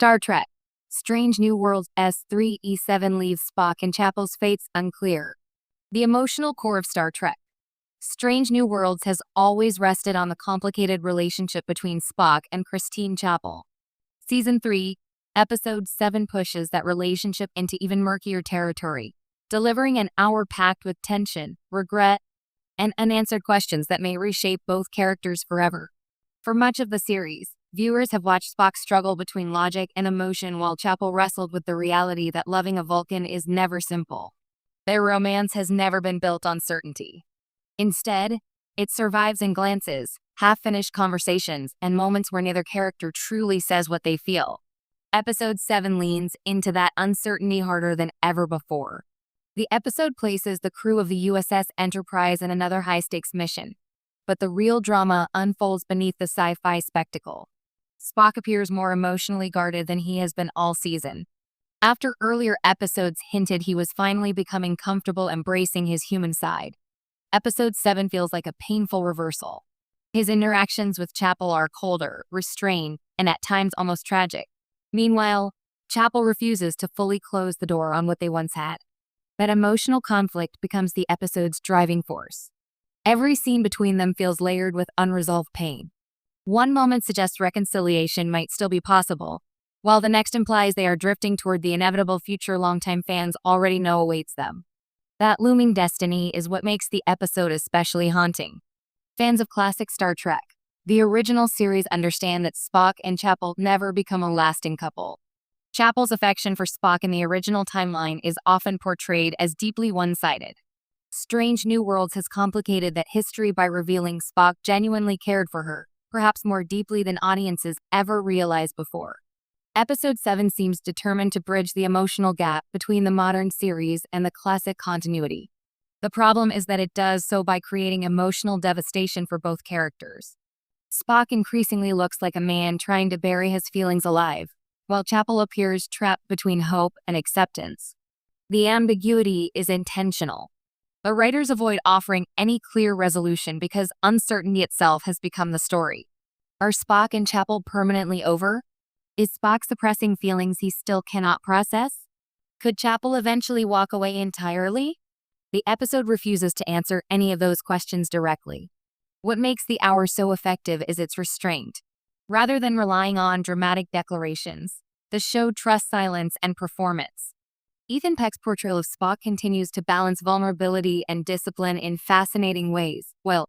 Star Trek. Strange New Worlds S3E7 leaves Spock and Chapel's fates unclear. The emotional core of Star Trek. Strange New Worlds has always rested on the complicated relationship between Spock and Christine Chapel. Season 3, Episode 7 pushes that relationship into even murkier territory, delivering an hour packed with tension, regret, and unanswered questions that may reshape both characters forever. For much of the series, viewers have watched Spock struggle between logic and emotion while Chapel wrestled with the reality that loving a Vulcan is never simple. Their romance has never been built on certainty. Instead, it survives in glances, half-finished conversations, and moments where neither character truly says what they feel. Episode 7 leans into that uncertainty harder than ever before. The episode places the crew of the USS Enterprise in another high-stakes mission, but the real drama unfolds beneath the sci-fi spectacle. Spock appears more emotionally guarded than he has been all season. After earlier episodes hinted he was finally becoming comfortable embracing his human side, Episode 7 feels like a painful reversal. His interactions with Chapel are colder, restrained, and at times almost tragic. Meanwhile, Chapel refuses to fully close the door on what they once had. That emotional conflict becomes the episode's driving force. Every scene between them feels layered with unresolved pain. One moment suggests reconciliation might still be possible, while the next implies they are drifting toward the inevitable future longtime fans already know awaits them. That looming destiny is what makes the episode especially haunting. Fans of classic Star Trek, the original series, understand that Spock and Chapel never become a lasting couple. Chapel's affection for Spock in the original timeline is often portrayed as deeply one-sided. Strange New Worlds has complicated that history by revealing Spock genuinely cared for her, perhaps more deeply than audiences ever realized before. Episode 7 seems determined to bridge the emotional gap between the modern series and the classic continuity. The problem is that it does so by creating emotional devastation for both characters. Spock increasingly looks like a man trying to bury his feelings alive, while Chapel appears trapped between hope and acceptance. The ambiguity is intentional. The writers avoid offering any clear resolution because uncertainty itself has become the story. Are Spock and Chapel permanently over? Is Spock suppressing feelings he still cannot process? Could Chapel eventually walk away entirely? The episode refuses to answer any of those questions directly. What makes the hour so effective is its restraint. Rather than relying on dramatic declarations, the show trusts silence and performance. Ethan Peck's portrayal of Spock continues to balance vulnerability and discipline in fascinating ways, while